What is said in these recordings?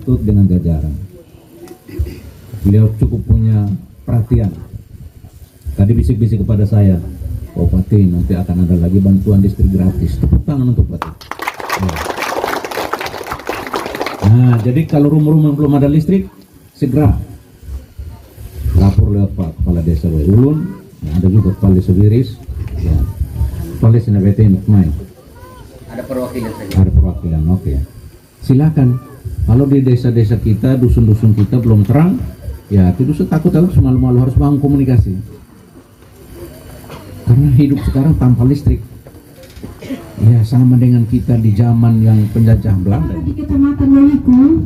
Patut dengan jajaran. Beliau cukup punya perhatian. Tadi bisik-bisik kepada saya, Pak Bupati, nanti akan ada lagi bantuan listrik gratis. Tepuk tangan untuk Bupati. Nah, jadi kalau rumah-rumah belum ada listrik, segera lapor lewat Pak Kepala Desa Ulun. Ada juga Kepala Desa Wiris. Ya. Kepala Desa NBT Nikmai. Ada perwakilan saja. Ada perwakilan, oke. Silakan. Kalau di desa-desa kita, dusun-dusun kita belum terang, ya tidak usah takut-takut semalu-malu, harus bangun komunikasi. Karena hidup sekarang tanpa listrik, ya sama dengan kita di zaman yang penjajah Belanda. Di Kecamatan Waliku,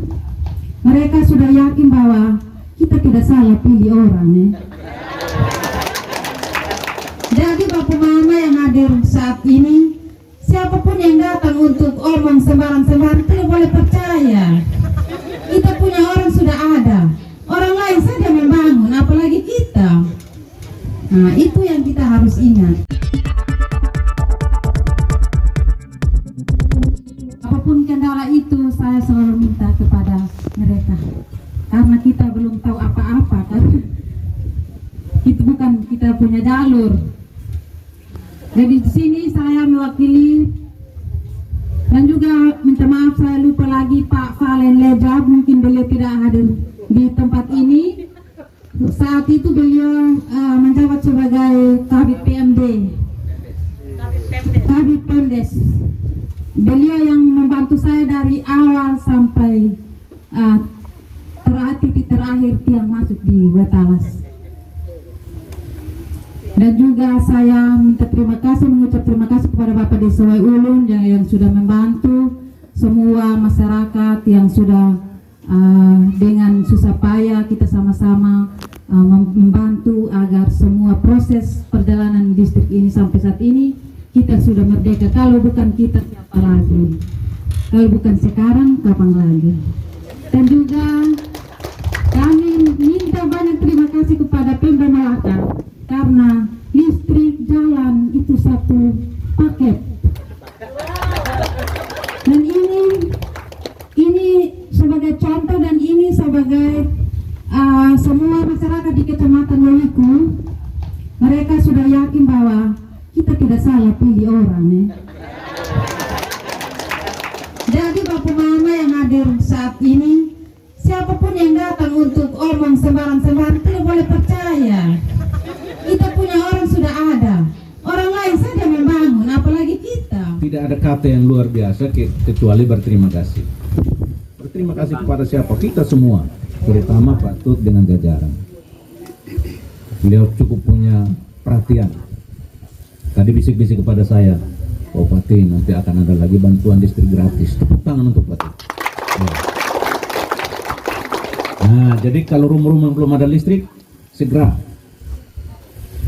mereka sudah yakin bahwa kita tidak salah pilih orang. Jadi Bapak Mama yang hadir saat ini, siapapun yang datang untuk omong sembarang-sembarang tidak boleh percaya. Kita punya orang sudah ada, orang lain saja membangun, apalagi kita. Nah, itu yang kita harus ingat. Apapun kendala itu, saya selalu minta kepada mereka, karena kita belum tahu apa-apa kan. Itu bukan kita punya jalur. Jadi di sini saya mewakili, dan juga minta maaf saya lupa lagi Pak Valen Lejab, mungkin beliau tidak hadir di tempat ini. Saat itu beliau menjabat sebagai Kabid PMD, Kabid Pemdes. Beliau yang membantu saya dari awal sampai titik terakhir tiang masuk di Wetalas. Dan juga saya minta mengucap terima kasih kepada Bapak Desa Ulun yang sudah membantu semua masyarakat yang sudah dengan susah payah kita sama-sama membantu agar semua proses perjalanan distrik ini sampai saat ini kita sudah merdeka. Kalau bukan kita, siapa lagi? Kalau bukan sekarang, kapan lagi? Dan juga kami minta banyak terima kasih kepada Pemda Malaka, karena listrik, jalan itu satu paket. Dan ini sebagai contoh, dan ini sebagai semua masyarakat di Kecamatan Waliku, mereka sudah yakin bahwa kita tidak salah pilih orang. Jadi Bapak Mama yang hadir saat ini, siapapun yang datang untuk omong sembarang-sembarang tidak boleh percaya. Kita punya orang sudah ada, orang lain saja membangun, apalagi kita. Tidak ada kata yang luar biasa kecuali berterima kasih. Berterima kasih kepada siapa? Kita semua, terutama Pak Tut dengan jajaran. Beliau cukup punya perhatian. Tadi bisik-bisik kepada saya, Pak Bupati, nanti akan ada lagi bantuan listrik gratis. Tepuk tangan untuk Bupati. Ya. Nah, jadi kalau rumah-rumah belum ada listrik, segera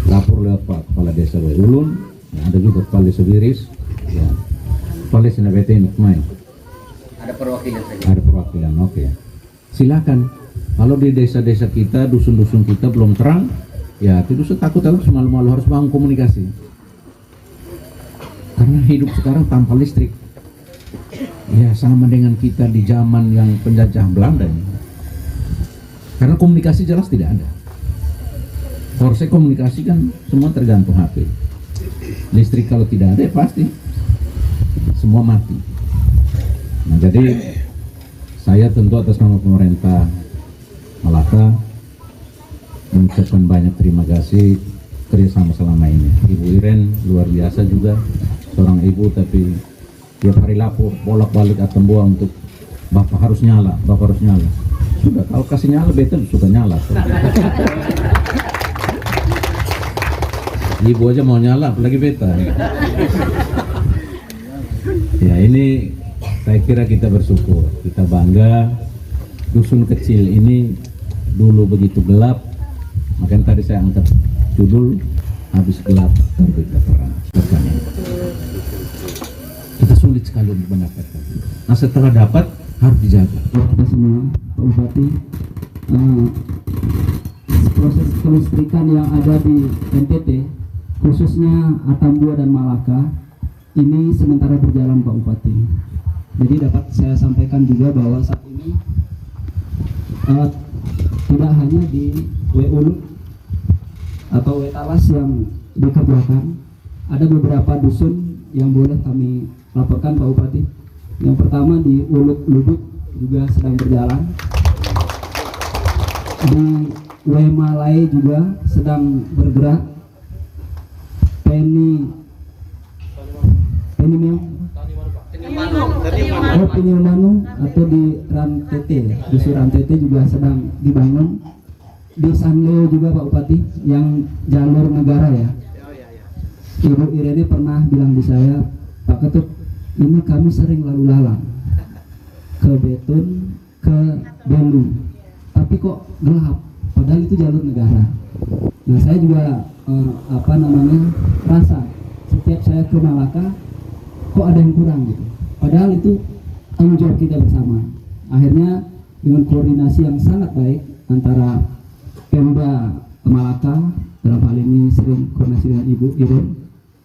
lapor lewat Pak Kepala Desa Ulun. Ada juga Kepala Desa Wiris. Ya. Kepala Desa NBT Nikmai. Ada perwakilan saja. Ada perwakilan, oke. Silakan. Kalau di desa-desa kita, dusun-dusun kita belum terang, ya tidak usah takut-takut semalu-malu, harus bangun komunikasi. Karena hidup sekarang tanpa listrik, ya sama dengan kita di zaman yang penjajah Belanda ini. Karena komunikasi jelas tidak ada. Harusnya komunikasi kan semua tergantung HP. Listrik kalau tidak ada, ya pasti semua mati. Nah, jadi saya tentu atas nama pemerintah Malaka mengucapkan banyak terima kasih kerjasama selama ini. Ibu Iren luar biasa juga, seorang ibu tapi tiap hari lapor bolak-balik Atambua untuk bapak harus nyala, bapak harus nyala. Sudah, kalau kasih nyala betul suka nyala. Ibu aja mau nyala, apalagi beta. Ya, ini saya kira kita bersyukur, kita bangga. Dusun kecil ini dulu begitu gelap, makanya tadi saya angkat judul habis gelap terbitlah terang. Kita sulit sekali untuk mendapatkan. Nah, setelah dapat harus dijaga. Kita semua, Pak Bupati, proses kelistrikan yang ada di NTT, khususnya Atambua dan Malaka, ini sementara berjalan Pak Bupati. Jadi dapat saya sampaikan juga bahwa saat ini tidak hanya di WU atau Wetalas yang dikerjakan, ada beberapa dusun yang boleh kami laporkan Pak Bupati. Yang pertama di Uluk Lubuk juga sedang berjalan, di Wemalai juga sedang bergerak, Penyumanu atau di Rantete, dusun Rantete juga sedang dibangun. Di Sanleo juga Pak Bupati, yang jalur negara ya. Ibu Irene pernah bilang di saya, Pak Ketut, ini kami sering lalu lalang ke Betun, ke Belu, tapi kok gelap, padahal itu jalur negara. Nah saya juga rasa setiap saya ke Malaka kok ada yang kurang gitu, padahal itu tanggung jawab kita bersama. Akhirnya dengan koordinasi yang sangat baik antara Pemda Malaka, dalam hal ini sering koordinasi dengan Ibu Irene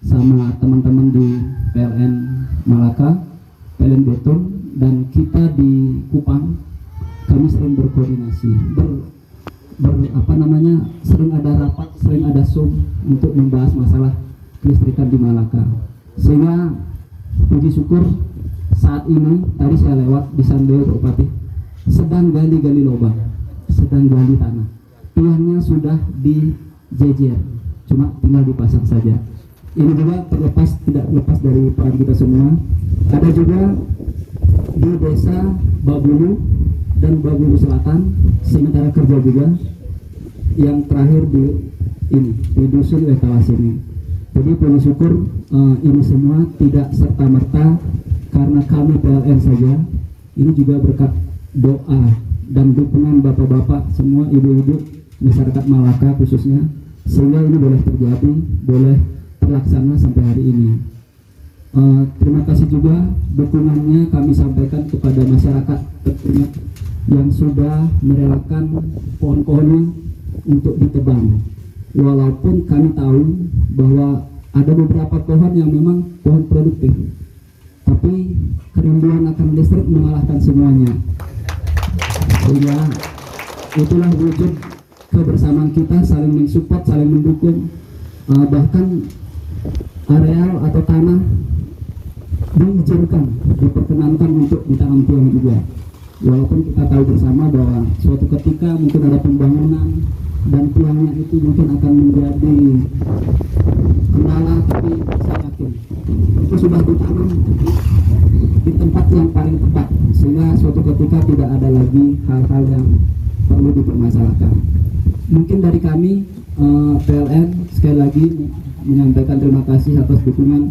sama teman-teman di PLN Malaka, PLN Betun, dan kita di Kupang, kami sering berkoordinasi, sering ada rapat, sering ada Zoom untuk membahas masalah kelistrikan di Malaka. Sehingga puji syukur saat ini, tadi saya lewat di Sanleo Pak Bupati, sedang gali-gali lubang, sedang gali tanah, tiangnya sudah dijejer, cuma tinggal dipasang saja. Ini juga tidak lepas dari peran kita semua. Ada juga di desa Babulu dan Babulu Selatan sementara kerja juga, yang terakhir di dusun Wetalas ini. Jadi puji syukur ini semua tidak serta merta karena kami PLN saja. Ini juga berkat doa dan dukungan bapak-bapak semua, ibu-ibu masyarakat Malaka khususnya, sehingga ini boleh terjadi, boleh terlaksana sampai hari ini. Terima kasih juga dukungannya kami sampaikan kepada masyarakat tentunya yang sudah merelakan pohon-pohonnya untuk ditebang. Walaupun kami tahu bahwa ada beberapa pohon yang memang pohon produktif, tapi kerinduan akan listrik mengalahkan semuanya. Sehingga itulah wujud kebersamaan kita, saling mensupport, saling mendukung. Bahkan areal atau tanah diizinkan, diperkenankan untuk ditanam tiang juga. Walaupun kita tahu bersama bahwa suatu ketika mungkin ada pembangunan dan tiangnya itu mungkin akan menjadi kendala, tapi saya yakin itu sudah ditanam di tempat yang paling tepat, sehingga suatu ketika tidak ada lagi hal-hal yang perlu dipermasalahkan. Mungkin dari kami PLN sekali lagi menyampaikan terima kasih atas dukungan.